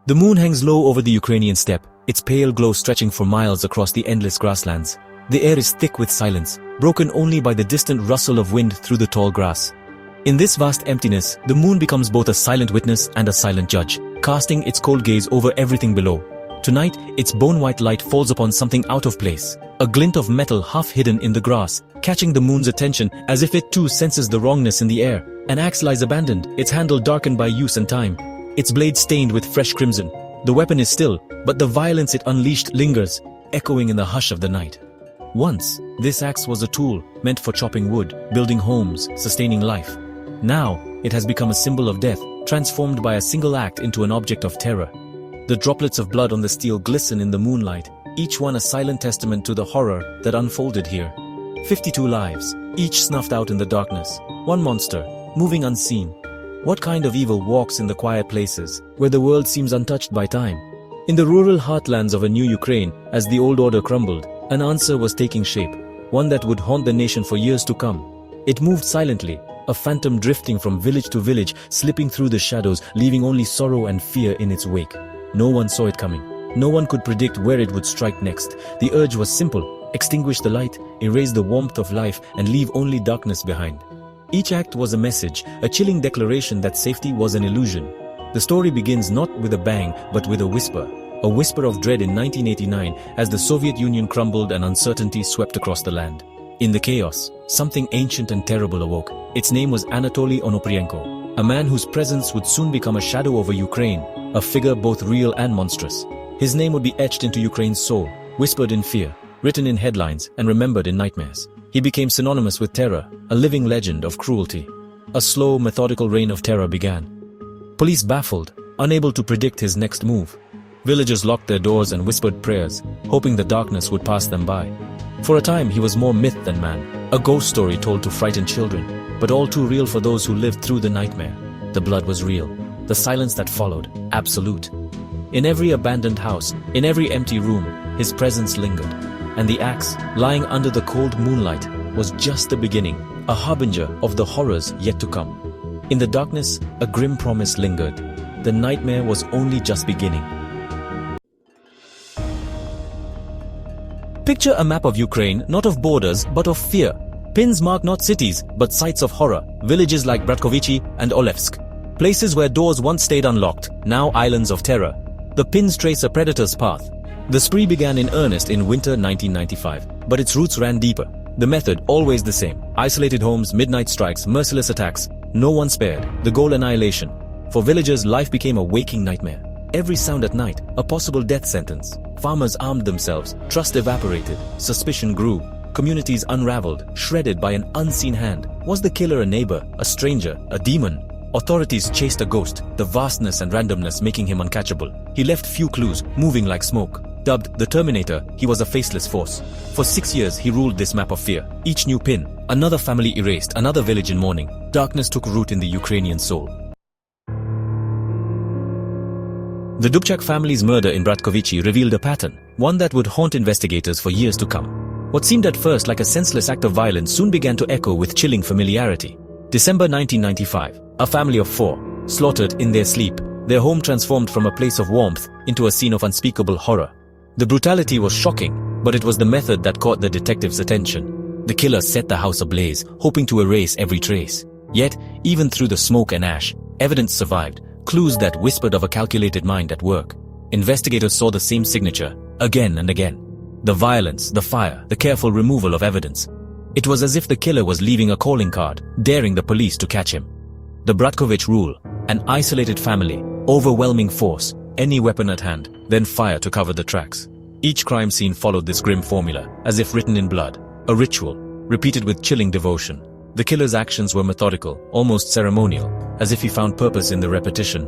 The moon hangs low over the Ukrainian steppe, its pale glow stretching for miles across the endless grasslands. The air is thick with silence, broken only by the distant rustle of wind through the tall grass. In this vast emptiness, the moon becomes both a silent witness and a silent judge, casting its cold gaze over everything below. Tonight, its bone-white light falls upon something out of place, a glint of metal half hidden in the grass, catching the moon's attention as if it too senses the wrongness in the air. An axe lies abandoned, its handle darkened by use and time, its blade stained with fresh crimson. The weapon is still, but the violence it unleashed lingers, echoing in the hush of the night. Once, this axe was a tool meant for chopping wood, building homes, sustaining life. Now, it has become a symbol of death, transformed by a single act into an object of terror. The droplets of blood on the steel glisten in the moonlight, each one a silent testament to the horror that unfolded here. 52 lives, each snuffed out in the darkness. One monster, moving unseen. What kind of evil walks in the quiet places, where the world seems untouched by time? In the rural heartlands of a new Ukraine, as the old order crumbled, an answer was taking shape, one that would haunt the nation for years to come. It moved silently, a phantom drifting from village to village, slipping through the shadows, leaving only sorrow and fear in its wake. No one saw it coming. No one could predict where it would strike next. The urge was simple: extinguish the light, erase the warmth of life, and leave only darkness behind. Each act was a message, a chilling declaration that safety was an illusion. The story begins not with a bang, but with a whisper of dread in 1989 as the Soviet Union crumbled and uncertainty swept across the land. In the chaos, something ancient and terrible awoke. Its name was Anatoly Onoprienko, a man whose presence would soon become a shadow over Ukraine, a figure both real and monstrous. His name would be etched into Ukraine's soul, whispered in fear, written in headlines, and remembered in nightmares. He became synonymous with terror, a living legend of cruelty. A slow, methodical reign of terror began. Police baffled, unable to predict his next move. Villagers locked their doors and whispered prayers, hoping the darkness would pass them by. For a time, he was more myth than man, a ghost story told to frighten children, but all too real for those who lived through the nightmare. The blood was real, the silence that followed, absolute. In every abandoned house, in every empty room, his presence lingered. And the axe, lying under the cold moonlight, was just the beginning, a harbinger of the horrors yet to come. In the darkness, a grim promise lingered. The nightmare was only just beginning. Picture a map of Ukraine, not of borders, but of fear. Pins mark not cities, but sites of horror, villages like Bratkovichi and Olevsk. Places where doors once stayed unlocked, now islands of terror. The pins trace a predator's path. The spree began in earnest in winter 1995, but its roots ran deeper. The method always the same: isolated homes, midnight strikes, merciless attacks. No one spared. The goal: annihilation. For villagers, life became a waking nightmare. Every sound at night, a possible death sentence. Farmers armed themselves, trust evaporated, suspicion grew. Communities unraveled, shredded by an unseen hand. Was the killer a neighbor, a stranger, a demon? Authorities chased a ghost, the vastness and randomness making him uncatchable. He left few clues, moving like smoke. Dubbed the Terminator, he was a faceless force. For 6 years, he ruled this map of fear. Each new pin, another family erased, another village in mourning. Darkness took root in the Ukrainian soul. The Dubchak family's murder in Bratkovichi revealed a pattern, one that would haunt investigators for years to come. What seemed at first like a senseless act of violence soon began to echo with chilling familiarity. December 1995, a family of 4, slaughtered in their sleep, their home transformed from a place of warmth into a scene of unspeakable horror. The brutality was shocking, but it was the method that caught the detectives' attention. The killer set the house ablaze, hoping to erase every trace. Yet, even through the smoke and ash, evidence survived, clues that whispered of a calculated mind at work. Investigators saw the same signature, again and again. The violence, the fire, the careful removal of evidence. It was as if the killer was leaving a calling card, daring the police to catch him. The Bratkovich rule: an isolated family, overwhelming force, any weapon at hand, then fire to cover the tracks. Each crime scene followed this grim formula, as if written in blood, a ritual, repeated with chilling devotion. The killer's actions were methodical, almost ceremonial, as if he found purpose in the repetition.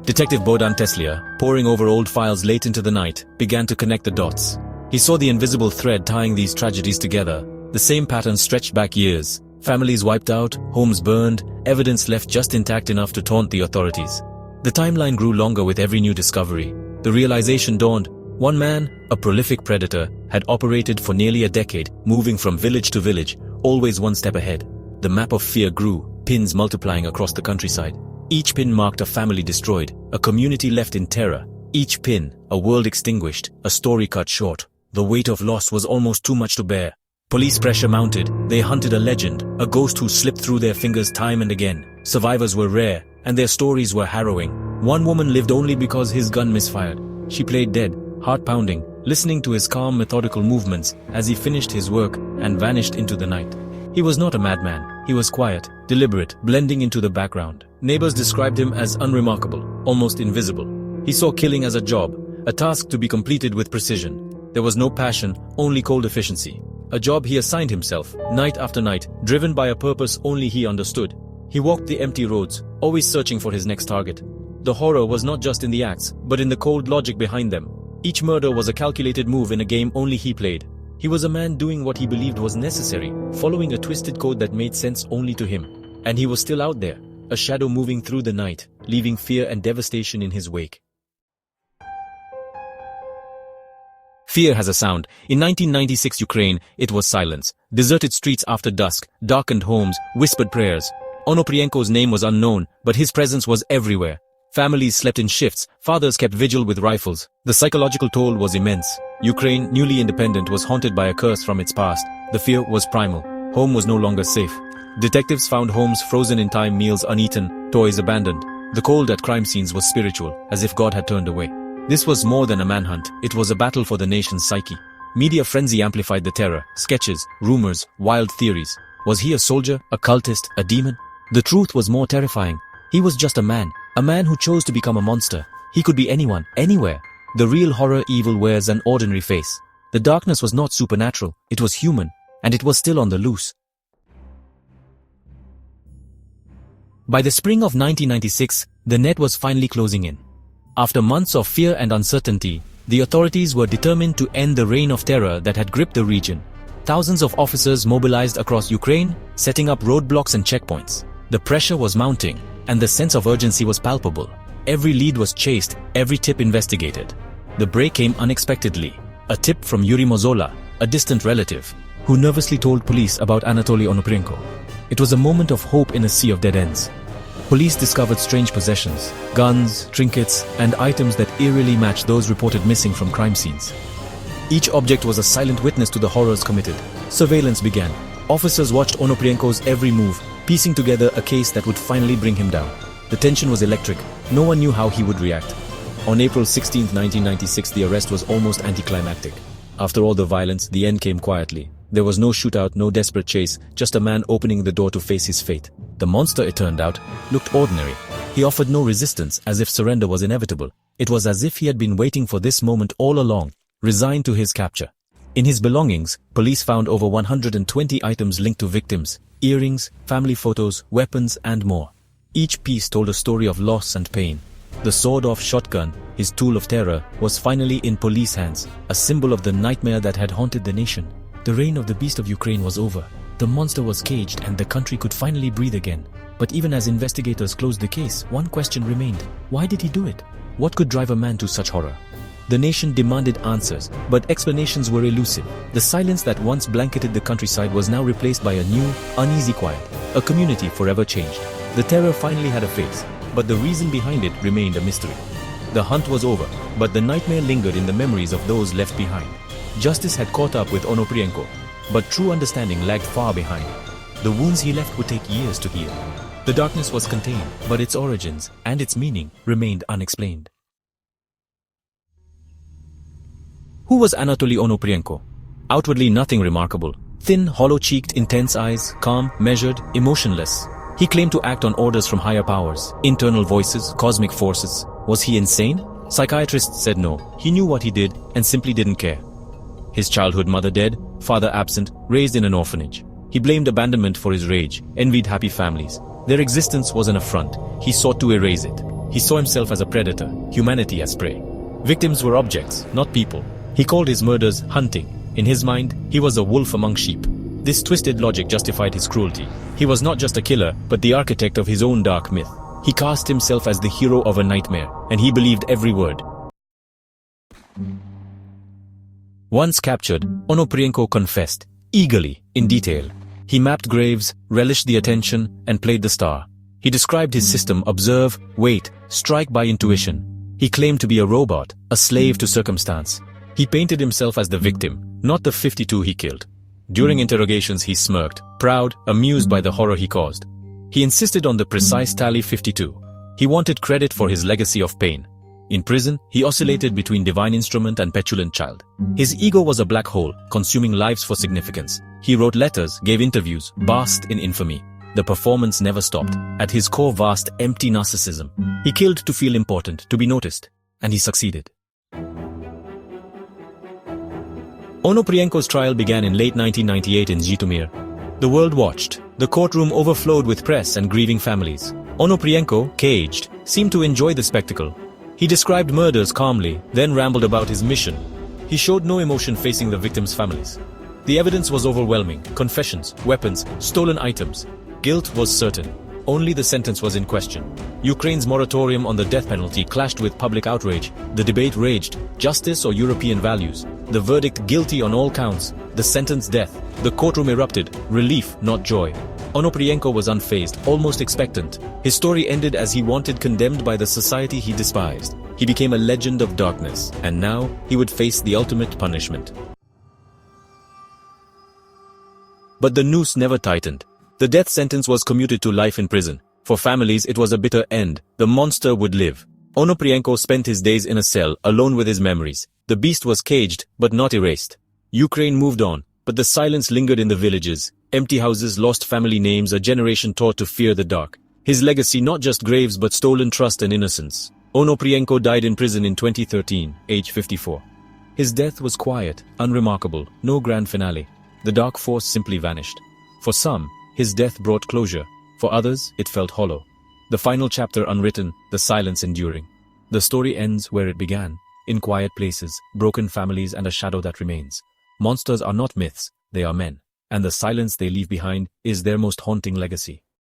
Detective Bohdan Teslia, poring over old files late into the night, began to connect the dots. He saw the invisible thread tying these tragedies together. The same pattern stretched back years. Families wiped out, homes burned, evidence left just intact enough to taunt the authorities. The timeline grew longer with every new discovery. The realization dawned: one man, a prolific predator, had operated for nearly a decade, moving from village to village, always one step ahead. The map of fear grew, pins multiplying across the countryside. Each pin marked a family destroyed, a community left in terror, Each pin, a world extinguished, a story cut short. The weight of loss was almost too much to bear. Police pressure mounted. They hunted a legend, a ghost who slipped through their fingers time and again. Survivors were rare, and their stories were harrowing. One woman lived only because his gun misfired. She played dead, heart pounding, listening to his calm, methodical movements as he finished his work and vanished into the night. He was not a madman. He was quiet, deliberate, blending into the background. Neighbors described him as unremarkable, almost invisible. He saw killing as a job, a task to be completed with precision. There was no passion, only cold efficiency. A job he assigned himself, night after night, driven by a purpose only he understood. He walked the empty roads, always searching for his next target. The horror was not just in the acts, but in the cold logic behind them. Each murder was a calculated move in a game only he played. He was a man doing what he believed was necessary, following a twisted code that made sense only to him. And he was still out there, a shadow moving through the night, leaving fear and devastation in his wake. Fear has a sound. In 1996 Ukraine, it was silence. Deserted streets after dusk, darkened homes, whispered prayers. Onoprienko's name was unknown, but his presence was everywhere. Families slept in shifts, fathers kept vigil with rifles. The psychological toll was immense. Ukraine, newly independent, was haunted by a curse from its past. The fear was primal. Home was no longer safe. Detectives found homes frozen in time, meals uneaten, toys abandoned. The cold at crime scenes was spiritual, as if God had turned away. This was more than a manhunt, it was a battle for the nation's psyche. Media frenzy amplified the terror, sketches, rumors, wild theories. Was he a soldier, a cultist, a demon? The truth was more terrifying. He was just a man who chose to become a monster. He could be anyone, anywhere. The real horror evil wears an ordinary face. The darkness was not supernatural, it was human, and it was still on the loose. By the spring of 1996, the net was finally closing in. After months of fear and uncertainty, the authorities were determined to end the reign of terror that had gripped the region. Thousands of officers mobilized across Ukraine, setting up roadblocks and checkpoints. The pressure was mounting, and the sense of urgency was palpable. Every lead was chased, every tip investigated. The break came unexpectedly. A tip from Yuri Mozola, a distant relative, who nervously told police about Anatoly Onoprienko. It was a moment of hope in a sea of dead ends. Police discovered strange possessions, guns, trinkets, and items that eerily matched those reported missing from crime scenes. Each object was a silent witness to the horrors committed. Surveillance began. Officers watched Onoprienko's every move, piecing together a case that would finally bring him down. The tension was electric. No one knew how he would react. On April 16, 1996, the arrest was almost anticlimactic. After all the violence, the end came quietly. There was no shootout, no desperate chase, just a man opening the door to face his fate. The monster, it turned out, looked ordinary. He offered no resistance, as if surrender was inevitable. It was as if he had been waiting for this moment all along, resigned to his capture. In his belongings, police found over 120 items linked to victims, earrings, family photos, weapons, and more. Each piece told a story of loss and pain. The sawed-off shotgun, his tool of terror, was finally in police hands, a symbol of the nightmare that had haunted the nation. The reign of the beast of Ukraine was over. The monster was caged and the country could finally breathe again. But even as investigators closed the case, one question remained. Why did he do it? What could drive a man to such horror? The nation demanded answers, but explanations were elusive. The silence that once blanketed the countryside was now replaced by a new, uneasy quiet. A community forever changed. The terror finally had a face, but the reason behind it remained a mystery. The hunt was over, but the nightmare lingered in the memories of those left behind. Justice had caught up with Onoprienko, but true understanding lagged far behind. The wounds he left would take years to heal. The darkness was contained, but its origins and its meaning remained unexplained. Who was Anatoly Onoprienko? Outwardly nothing remarkable. Thin, hollow-cheeked, intense eyes, calm, measured, emotionless. He claimed to act on orders from higher powers, internal voices, cosmic forces. Was he insane? Psychiatrists said no. He knew what he did and simply didn't care. His childhood mother dead, father absent, raised in an orphanage. He blamed abandonment for his rage, envied happy families. Their existence was an affront. He sought to erase it. He saw himself as a predator, humanity as prey. Victims were objects, not people. He called his murders hunting. In his mind, he was a wolf among sheep. This twisted logic justified his cruelty. He was not just a killer, but the architect of his own dark myth. He cast himself as the hero of a nightmare, and he believed every word. Once captured, Onoprienko confessed, eagerly, in detail. He mapped graves, relished the attention, and played the star. He described his system: observe, wait, strike by intuition. He claimed to be a robot, a slave to circumstance. He painted himself as the victim, not the 52 he killed. During interrogations he smirked, proud, amused by the horror he caused. He insisted on the precise tally 52. He wanted credit for his legacy of pain. In prison, he oscillated between divine instrument and petulant child. His ego was a black hole, consuming lives for significance. He wrote letters, gave interviews, basked in infamy. The performance never stopped. At his core, vast, empty narcissism. He killed to feel important, to be noticed. And he succeeded. Onoprienko's trial began in late 1998 in Zhytomyr. The world watched. The courtroom overflowed with press and grieving families. Onoprienko, caged, seemed to enjoy the spectacle. He described murders calmly, then rambled about his mission. He showed no emotion facing the victims' families. The evidence was overwhelming: confessions, weapons, stolen items. Guilt was certain. Only the sentence was in question. Ukraine's moratorium on the death penalty clashed with public outrage. The debate raged: justice or European values? The verdict: guilty on all counts. The sentence: death. The courtroom erupted. Relief, not joy. Onoprienko was unfazed, almost expectant. His story ended as he wanted, condemned by the society he despised. He became a legend of darkness, and now he would face the ultimate punishment. But the noose never tightened. The death sentence was commuted to life in prison. For families, it was a bitter end. The monster would live. Onoprienko spent his days in a cell, alone with his memories. The beast was caged, but not erased. Ukraine moved on, but the silence lingered in the villages. Empty houses, lost family names, a generation taught to fear the dark. His legacy: not just graves but stolen trust and innocence. Onoprienko died in prison in 2013, age 54. His death was quiet, unremarkable, no grand finale. The dark force simply vanished. For some, his death brought closure. For others, it felt hollow. The final chapter unwritten, the silence enduring. The story ends where it began, in quiet places, broken families, and a shadow that remains. Monsters are not myths, they are men. And the silence they leave behind is their most haunting legacy.